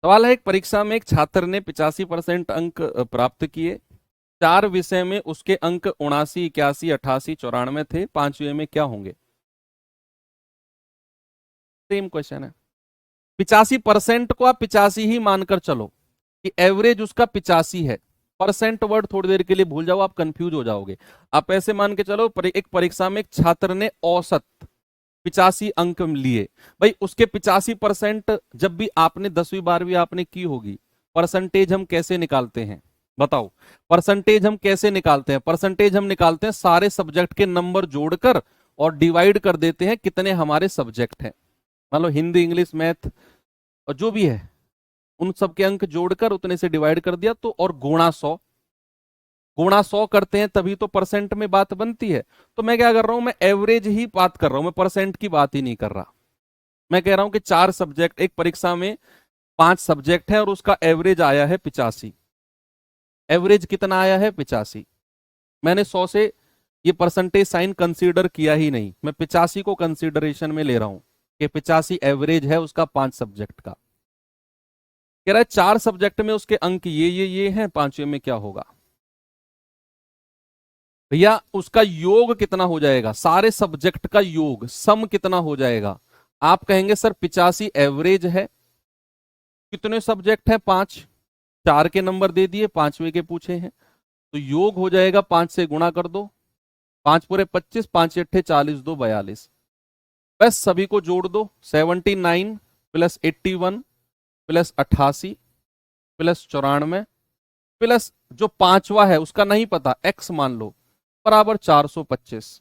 सवाल है, एक परीक्षा में एक छात्र ने 85% अंक प्राप्त किए, 4 विषय में उसके अंक 79 81 88 94 थे, 5वें में क्या होंगे? सेम क्वेश्चन है। 85% को आप 85 ही मानकर चलो कि एवरेज उसका 85 है। परसेंट वर्ड थोड़ी देर के लिए भूल जाओ, आप कंफ्यूज हो जाओगे। आप ऐसे मान के चलो, एक परीक्षा में एक छात्र ने औसत 85 अंक लिए। भाई उसके 85%, जब भी आपने 10वीं 12वीं आपने की होगी, परसेंटेज हम कैसे निकालते हैं बताओ? परसेंटेज हम कैसे निकालते हैं? परसेंटेज हम निकालते हैं सारे सब्जेक्ट के नंबर जोड़कर और डिवाइड कर देते हैं कितने हमारे सब्जेक्ट हैं। मान लो हिंदी इंग्लिश मैथ और जो भी है, उन सब के अंक जोड़कर उतने से डिवाइड कर दिया, तो और गुणा 100, गुणा 100 करते हैं तभी तो परसेंट में बात बनती है। तो मैं क्या कर रहा हूं, मैं एवरेज ही बात कर रहा हूं, मैं परसेंट की बात ही नहीं कर रहा। मैं कह रहा हूं कि 4 सब्जेक्ट, एक परीक्षा में 5 सब्जेक्ट है और उसका एवरेज आया है 85। एवरेज कितना आया है, 85। मैंने 100 से ये परसेंटेज साइन कंसीडर किया ही नहीं, मैं 85 को कंसीडरेशन में ले रहा हूं कि 85 एवरेज है उसका 5 सब्जेक्ट का। कह रहा है 4 सब्जेक्ट में उसके अंक ये हैं, 5वें में क्या होगा? भैया उसका योग कितना हो जाएगा, सारे सब्जेक्ट का योग सम कितना हो जाएगा? आप कहेंगे सर 85 एवरेज है, कितने सब्जेक्ट हैं, 5, 4 के नंबर दे दिए, 5वें के पूछे हैं, तो योग हो जाएगा 5 से गुणा कर दो, 5 पूरे 25, 5 अट्ठे 40, 2 42। बस सभी को जोड़ दो, 79 प्लस 81 प्लस 88 प्लस 94 प्लस जो 5वां है उसका नहीं पता, एक्स मान लो, बराबर 425।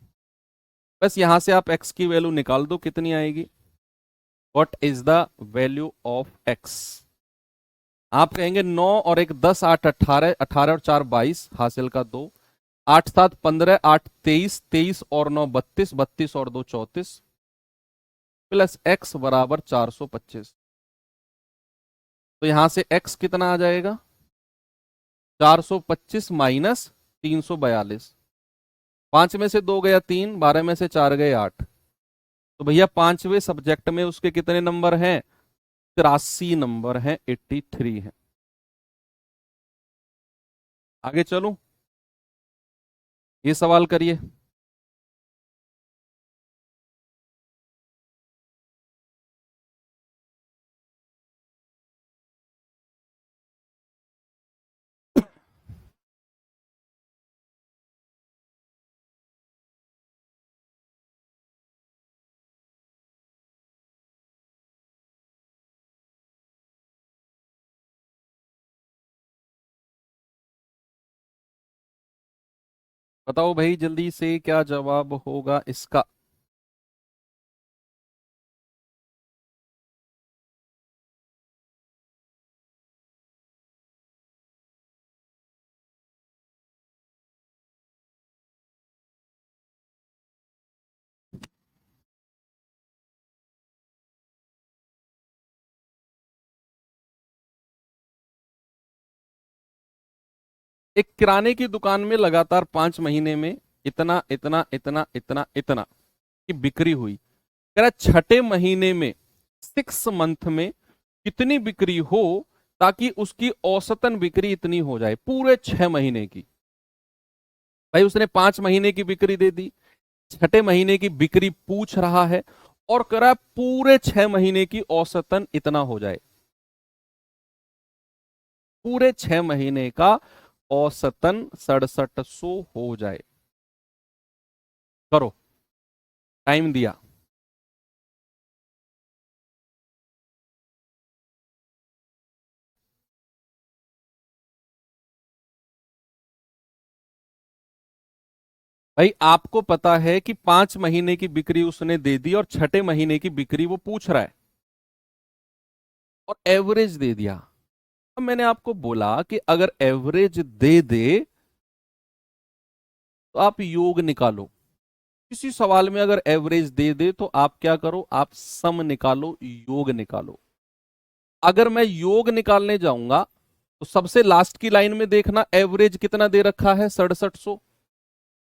बस यहां से आप x की वैल्यू निकाल दो, कितनी आएगी? What is the value of x? आप कहेंगे 9 और 1 10 8 18, 18 और 4 22, हासिल का 2, 8 7 15, 8 23, 23 और 9 32, 32 और 2 34 प्लस x बराबर 425। तो यहां से x कितना आ जाएगा, 425 माइनस 342। 5 में से 2 गया 3, 12 में से 4 गए 8। तो भैया 5वें सब्जेक्ट में उसके कितने नंबर हैं, 83 नंबर हैं, 83 है। आगे चलूं, ये सवाल करिए। बताओ भाई जल्दी से, क्या जवाब होगा इसका? एक किराने की दुकान में लगातार 5 महीने में इतना इतना इतना इतना इतना की बिक्री हुई। कह रहा छठे महीने में 6 मंथ में कितनी बिक्री हो ताकि उसकी औसतन बिक्री इतनी हो जाए पूरे 6 महीने की। भाई उसने 5 महीने की बिक्री दे दी, छठे महीने की बिक्री पूछ रहा है और कह रहा है पूरे 6 महीने की औसतन इतना हो जाए, पूरे 6 महीने का औसतन 6700 हो जाए। करो, टाइम दिया। भाई आपको पता है कि 5 महीने की बिक्री उसने दे दी और छठे महीने की बिक्री वो पूछ रहा है और एवरेज दे दिया। अब मैंने आपको बोला कि अगर एवरेज दे दे तो आप योग निकालो। किसी सवाल में अगर एवरेज दे दे तो आप क्या करो, आप सम निकालो, योग निकालो। अगर मैं योग निकालने जाऊंगा तो सबसे लास्ट की लाइन में देखना एवरेज कितना दे रखा है, 6700।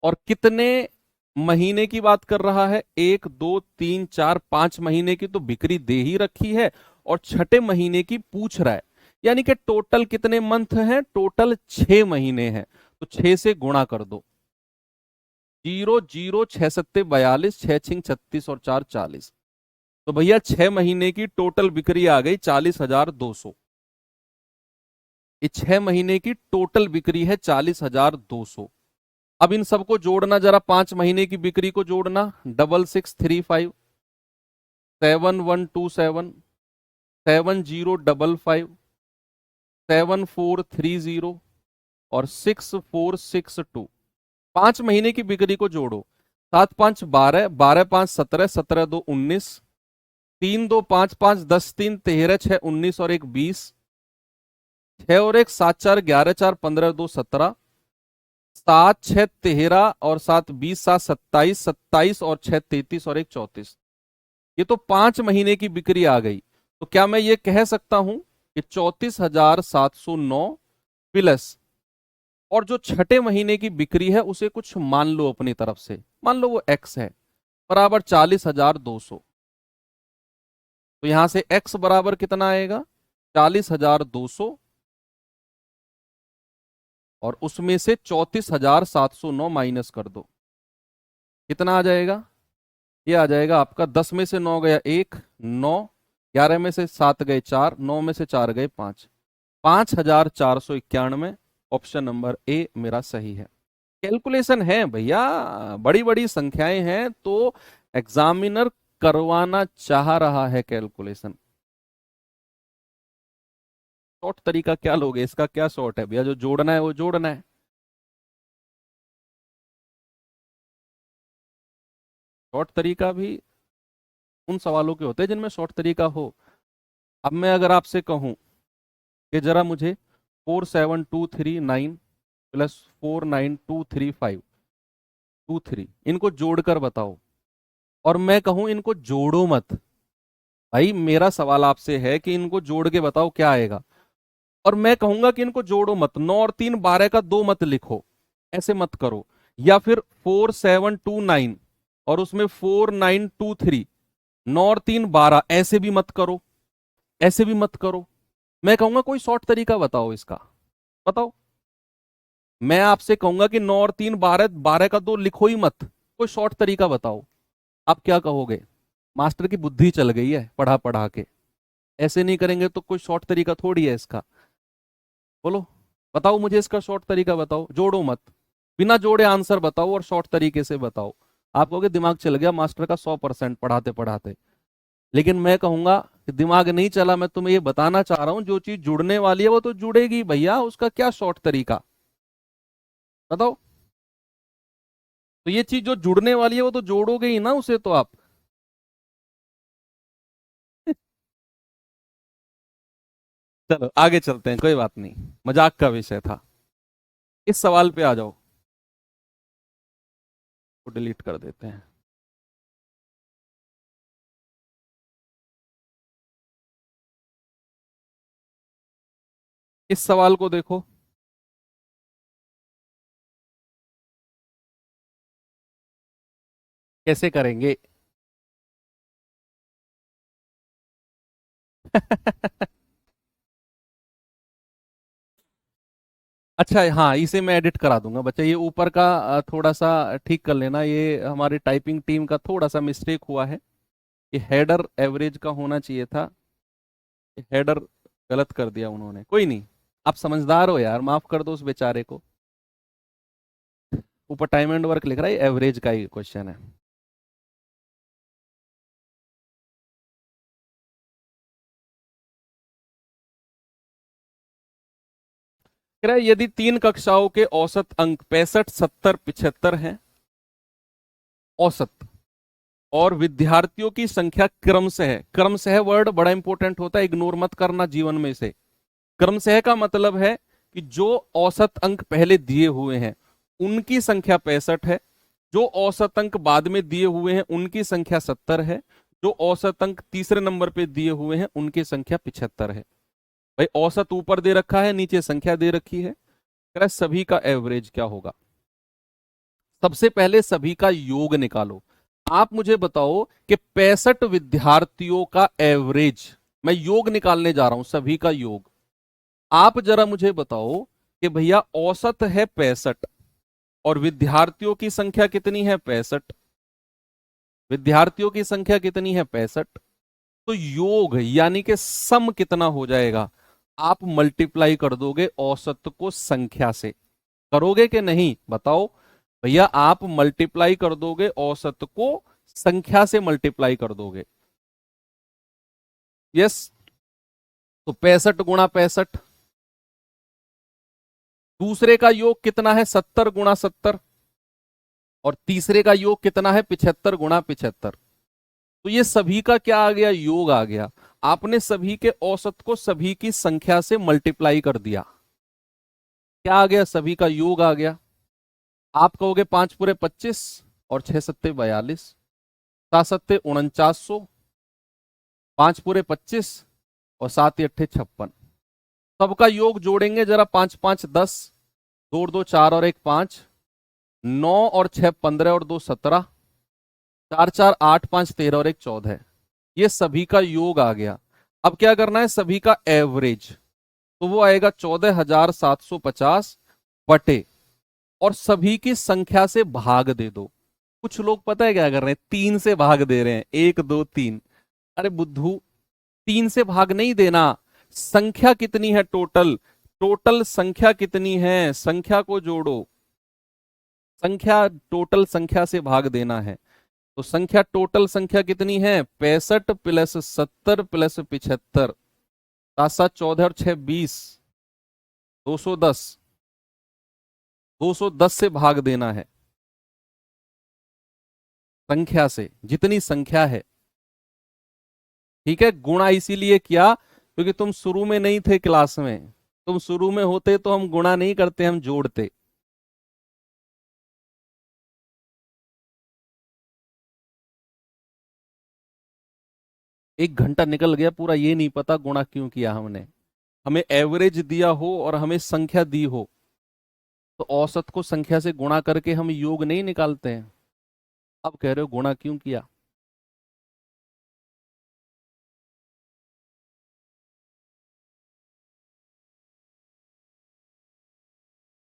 और कितने महीने की बात कर रहा है, 1 2 3 4 5 महीने की तो बिक्री दे ही रखी है और छठे महीने की पूछ रहा है। यानी कि टोटल कितने मंथ हैं, टोटल 6 महीने हैं। तो 6 से गुणा कर दो। 0 0 6 7 42, 6 6 36 और 4 40। तो भैया 6 महीने की टोटल बिक्री आ गई 40,200। ये 6 महीने की टोटल बिक्री है 40,200। अब इन सबको जोड़ना जरा, 5 महीने की बिक्री को जोड़ना, 6635, 7127, 7055, 7430 और 6462। 5 महीने की बिक्री को जोड़ो। 7 5 12, 12 5 17, 17 2 19, 3 2 5 5 10 3 13 6 19 और 1 20, 6 और 1 7 4 11 4 15 2 17, 7 6 13 और 7 20, 7 27, 27 और 6 33 और 1 34। ये तो 5 महीने की बिक्री आ गई। तो क्या मैं ये कह सकता हूं कि 34,709 प्लस और जो छठे महीने की बिक्री है उसे कुछ मान लो अपनी तरफ से, मान लो वो एक्स है, बराबर 40,200। तो यहां से एक्स बराबर कितना आएगा, 40,200 और उसमें से 34,709 माइनस कर दो। कितना आ जाएगा, ये आ जाएगा आपका 10 में से 9 गया 1, 9, 11 में से 7 गए 4, 9 में से 4 गए 5, 5,491। ऑप्शन नंबर ए मेरा सही है। कैलकुलेशन है भैया, बड़ी बड़ी संख्याएं हैं तो एग्जामिनर करवाना चाह रहा है कैलकुलेशन। शॉर्ट तरीका क्या लोगे, इसका क्या शॉर्ट है भैया, जो जोड़ना है वो जोड़ना है। शॉर्ट तरीका भी उन सवालों के होते हैं जिनमें शॉर्ट तरीका हो। अब मैं अगर आपसे कहूं कि जरा मुझे 47239 प्लस 49235 इनको जोड़कर बताओ, और मैं कहूं इनको जोड़ो मत। भाई मेरा सवाल आपसे है कि इनको जोड़ के बताओ क्या आएगा, और मैं कहूंगा कि इनको जोड़ो मत, 9 और 3 12 का 2 मत लिखो, ऐसे मत करो। या फिर 4729 और उसमें 4923, 9 और 3 12, ऐसे भी मत करो, ऐसे भी मत करो। मैं कहूंगा कोई शॉर्ट तरीका बताओ इसका, बताओ। मैं आपसे कहूंगा कि 9 और 3 12, 12 का 2 लिखो ही मत, कोई शॉर्ट तरीका बताओ। आप क्या कहोगे, मास्टर की बुद्धि चल गई है पढ़ा पढ़ा के, ऐसे नहीं करेंगे तो कोई शॉर्ट तरीका थोड़ी है इसका। बोलो, बताओ मुझे इसका शॉर्ट तरीका बताओ, जोड़ो मत, बिना जोड़े आंसर बताओ और शॉर्ट तरीके से बताओ। आप कहोगे दिमाग चल गया मास्टर का 100% पढ़ाते पढ़ाते। लेकिन मैं कहूंगा कि दिमाग नहीं चला, मैं तुम्हें ये बताना चाह रहा हूं जो चीज जुड़ने वाली है वो तो जुड़ेगी भैया, उसका क्या शॉर्ट तरीका, बताओ। तो ये चीज जो जुड़ने वाली है वो तो जोड़ोगे ही ना उसे तो आप। चलो आगे चलते हैं, कोई बात नहीं, मजाक का विषय था। इस सवाल पे आ जाओ, को डिलीट कर देते हैं। इस सवाल को देखो, कैसे करेंगे? अच्छा, हाँ, इसे मैं एडिट करा दूंगा बच्चा। ये ऊपर का थोड़ा सा ठीक कर लेना, ये हमारी टाइपिंग टीम का थोड़ा सा मिस्टेक हुआ है। ये हेडर एवरेज का होना चाहिए था, ये हेडर गलत कर दिया उन्होंने। कोई नहीं, आप समझदार हो यार, माफ कर दो उस बेचारे को। ऊपर टाइम एंड वर्क लिख रहा है, एवरेज का ही क्वेश्चन है। कह रहा है यदि 3 कक्षाओं के औसत अंक 65, 70, 75 हैं औसत, और विद्यार्थियों की संख्या क्रम से है। क्रम से है वर्ड बड़ा इंपॉर्टेंट होता है, इग्नोर मत करना जीवन में से। क्रम से है का मतलब है कि जो औसत अंक पहले दिए हुए हैं उनकी संख्या 65 है, जो औसत अंक बाद में दिए हुए हैं उनकी संख्या 70 है, जो औसत अंक तीसरे नंबर पे दिए हुए हैं उनकी संख्या 75 है। भाई औसत ऊपर दे रखा है, नीचे संख्या दे रखी है, कह रहा है सभी का एवरेज क्या होगा। सबसे पहले सभी का योग निकालो। आप मुझे बताओ कि 65 विद्यार्थियों का एवरेज, मैं योग निकालने जा रहा हूं, सभी का योग। आप जरा मुझे बताओ कि भैया औसत है 65 और विद्यार्थियों की संख्या कितनी है 65, विद्यार्थियों की संख्या कितनी है 65, तो योग यानी कि सम कितना हो जाएगा? आप मल्टीप्लाई कर दोगे औसत को संख्या से। करोगे कि नहीं बताओ? भैया आप मल्टीप्लाई कर दोगे औसत को संख्या से, मल्टीप्लाई कर दोगे। यस। तो 65 × 65, दूसरे का योग कितना है 70 × 70, और तीसरे का योग कितना है 75 × 75। तो ये सभी का क्या आ गया? योग आ गया। आपने सभी के औसत को सभी की संख्या से मल्टीप्लाई कर दिया, क्या आ गया? सभी का योग आ गया। आप कहोगे 5 × 5 = 25 और 6 × 7 = 42, 7 × 7 = 49, 5 × 25 और 7 × 8 = 56। सबका योग जोड़ेंगे जरा, 5 × 5 = 10, 2 × 2 = 4 और 1 = 5, 9 और 6 = 15 और 2 = 17, 4 × 4 = 8, 5 × 13 और 1 = 14। ये सभी का योग आ गया। अब क्या करना है? सभी का एवरेज, तो वो आएगा 14,750 बटे, और सभी की संख्या से भाग दे दो। कुछ लोग पता है क्या कर रहे हैं? 3 से भाग दे रहे हैं, 1 2 3। अरे बुद्धू, 3 से भाग नहीं देना। संख्या कितनी है टोटल? टोटल संख्या कितनी है, संख्या को जोड़ो। संख्या टोटल संख्या से भाग देना है। तो संख्या टोटल संख्या कितनी है? 65 + 70 + 75, 7 7 14 और 6 20, 210। 210 से भाग देना है संख्या से, जितनी संख्या है। ठीक है, गुणा इसीलिए किया क्योंकि तुम शुरू में नहीं थे क्लास में। तुम शुरू में होते तो हम गुणा नहीं करते, हम जोड़ते। 1 घंटा निकल गया पूरा, ये नहीं पता गुणा क्यों किया हमने। हमें एवरेज दिया हो और हमें संख्या दी हो, तो औसत को संख्या से गुणा करके हम योग नहीं निकालते हैं। अब कह रहे हो गुणा क्यों किया?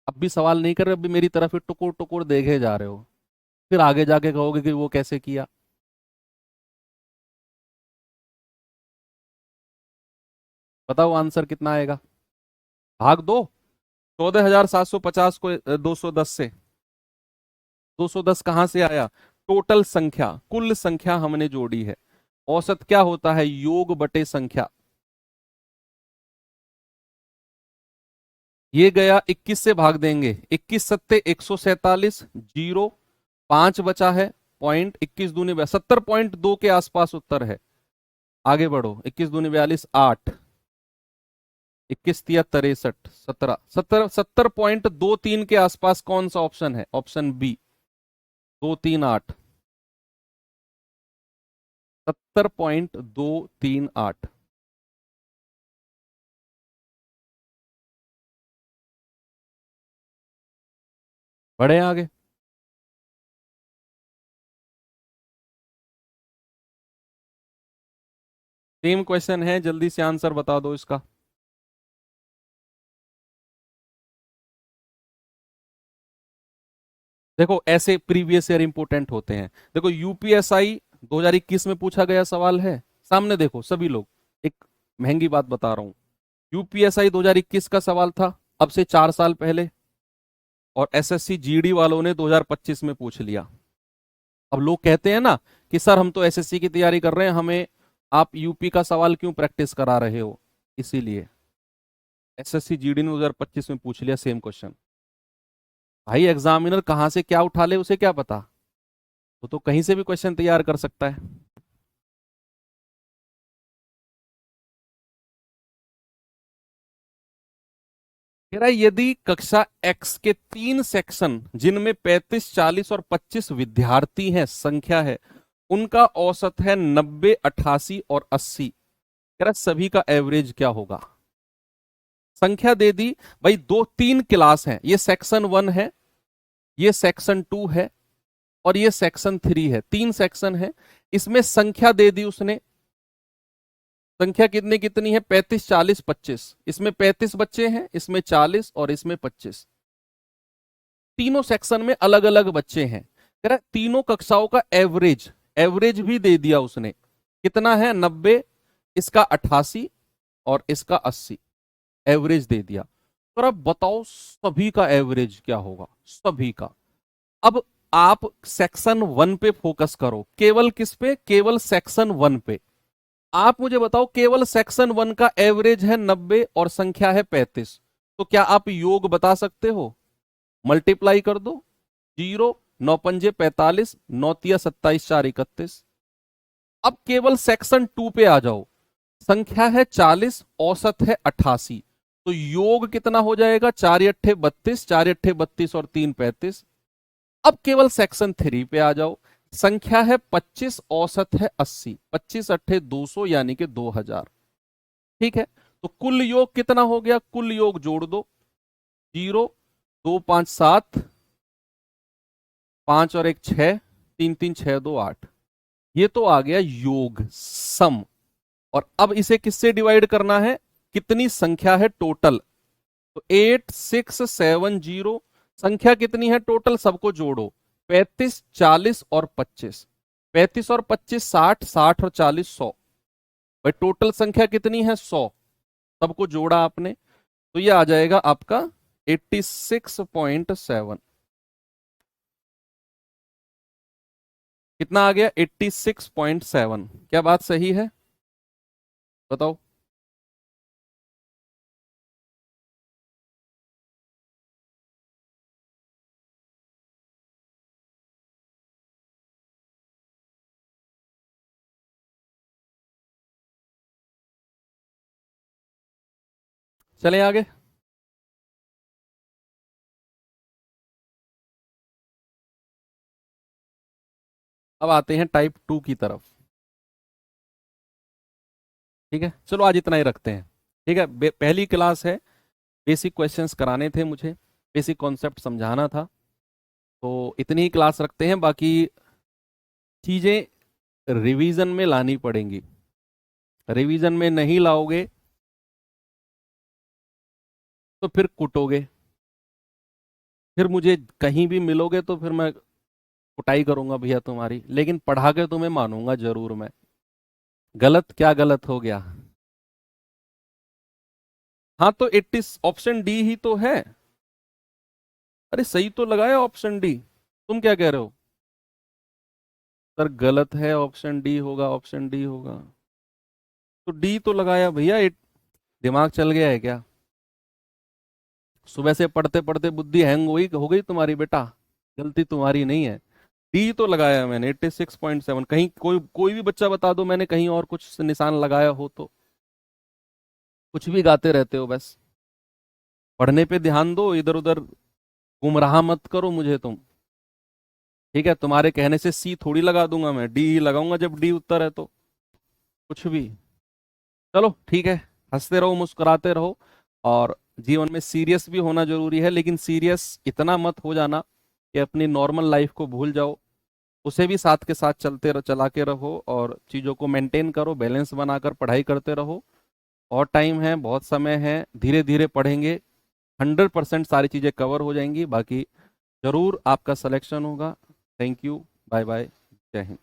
अब भी सवाल नहीं कर रहे, अब भी मेरी तरफ ही टुकुर टुकुर देखे जा रहे हो। फिर आगे जाके कहोगे कि वो कैसे किया। बताओ आंसर कितना आएगा? भाग दो 14,750 को 210 से। 210 कहां से आया? टोटल संख्या, कुल संख्या हमने जोड़ी है। औसत क्या होता है? योग बटे संख्या। ये गया 21 से भाग देंगे, 21 सत्ते 147, जीरो 5 बचा है, पॉइंट 21 दूनी 70.2 के आसपास उत्तर है। आगे बढ़ो, 21 दूनी 42, 8, 21 तिया 63, 17, 70.23 के आसपास कौन सा ऑप्शन है? Option B, 238, 70.238। बढ़े आगे। सेम क्वेश्चन है, जल्दी से आंसर बता दो इसका। देखो ऐसे प्रीवियस ईयर इंपोर्टेंट होते हैं। देखो यूपीएसआई 2021 में पूछा गया सवाल है, सामने देखो सभी लोग, एक महंगी बात बता रहा हूं। यूपीएसआई 2021 का सवाल था, अब से 4 साल पहले, और एसएससी जीडी वालों ने 2025 में पूछ लिया। अब लोग कहते हैं ना कि सर हम तो एसएससी की तैयारी कर रहे हैं, हमें आप यूपी का सवाल क्यों प्रैक्टिस करा रहे हो? इसीलिए एसएससी जीडी ने 2025 में पूछ लिया सेम क्वेश्चन। भाई एग्जामिनर कहां से क्या उठा ले उसे क्या पता, वो तो कहीं से भी क्वेश्चन तैयार कर सकता है। कह रहा है यदि कक्षा एक्स के 3 सेक्शन जिनमें 35, 40 और 25 विद्यार्थी हैं संख्या है, उनका औसत है 90, 88 और 80, कह रहा है सभी का एवरेज क्या होगा? संख्या दे दी भाई, 2, 3 क्लास हैं, ये सेक्शन 1 है, ये सेक्शन 2 है, और ये सेक्शन 3 है, 3 सेक्शन है। इसमें संख्या दे दी उसने, संख्या कितनी कितनी है? 35, 40, 25। इसमें 35 बच्चे हैं, इसमें 40 और इसमें 25। तीनों सेक्शन में अलग अलग बच्चे हैं। कह रहा है तीनों कक्षाओं का एवरेज, एवरेज भी दे दिया उसने, कितना है? 90, इसका 88 और इसका 80, एवरेज दे दिया। तो अब बताओ सभी का एवरेज क्या होगा? सभी का। अब आप सेक्शन 1 पे फोकस करो, केवल किस पे? केवल सेक्शन 1 पे। आप मुझे बताओ केवल सेक्शन 1 का एवरेज है 90 और संख्या है 35, तो क्या आप योग बता सकते हो? मल्टीप्लाई कर दो, 0, 9 पंजे 45, 9 तिया 27, 4 31। अब केवल सेक्शन 2 पे आ जाओ, संख्या है 40, औसत है 88, तो योग कितना हो जाएगा? 4 × 8 = 32, 4 × 8 = 32 और 3 × 35। अब केवल सेक्शन 3 पे आ जाओ, संख्या है 25, औसत है 80, 25 × 8 = 200 यानी कि 2000। ठीक है, तो कुल योग कितना हो गया? कुल योग जोड़ दो, 0, 2, 5, 7, 5 और 1 6, 3, 3, 6, 2, 8। ये तो आ गया योग, सम। और अब इसे किससे डिवाइड करना है? कितनी संख्या है टोटल? तो 8670, संख्या कितनी है टोटल? सबको जोड़ो, 35, 40 और 25। 35 और 25 60, 60 और 40 100। भाई टोटल संख्या कितनी है? 100। सबको जोड़ा आपने, तो ये आ जाएगा आपका 86.7। कितना आ गया? 86.7। क्या बात सही है? बताओ। चले आगे। अब आते हैं टाइप 2 की तरफ। ठीक है, चलो आज इतना ही रखते हैं। ठीक है, पहली क्लास है, बेसिक क्वेश्चंस कराने थे मुझे, बेसिक कॉन्सेप्ट समझाना था, तो इतनी ही क्लास रखते हैं। बाकी चीजें रिवीजन में लानी पड़ेंगी, रिवीजन में नहीं लाओगे तो फिर कुटोगे, फिर मुझे कहीं भी मिलोगे तो फिर मैं कुटाई करूंगा भैया तुम्हारी, लेकिन पढ़ा के तुम्हें मानूंगा जरूर मैं। गलत? क्या गलत हो गया? हाँ तो 80, ऑप्शन डी ही तो है। अरे सही तो लगाया ऑप्शन डी, तुम क्या कह रहे हो? सर गलत है, ऑप्शन डी होगा, ऑप्शन डी होगा। तो डी तो लगाया भैया, दिमाग चल गया है क्या? सुबह से पढ़ते पढ़ते बुद्धि हैंग हो गई तुम्हारी बेटा, गलती तुम्हारी नहीं है। डी तो लगाया मैंने 86.7। कहीं कोई कोई भी बच्चा बता दो मैंने कहीं और कुछ निशान लगाया हो तो। कुछ भी गाते रहते हो बस, पढ़ने पे ध्यान दो, इधर उधर गुमराह मत करो मुझे तुम। ठीक है, तुम्हारे कहने से सी थोड़ी लगा दूंगा मैं, डी ही लगाऊंगा जब डी उत्तर है तो। कुछ भी। चलो ठीक है, हंसते रहो मुस्कुराते रहो, और जीवन में सीरियस भी होना जरूरी है, लेकिन सीरियस इतना मत हो जाना कि अपनी नॉर्मल लाइफ को भूल जाओ। उसे भी साथ के साथ चला के रहो और चीज़ों को मेंटेन करो, बैलेंस बनाकर पढ़ाई करते रहो। और टाइम है, बहुत समय है, धीरे धीरे पढ़ेंगे, 100% सारी चीज़ें कवर हो जाएंगी। बाकी जरूर आपका सिलेक्शन होगा। थैंक यू, बाय बाय, जय हिंद।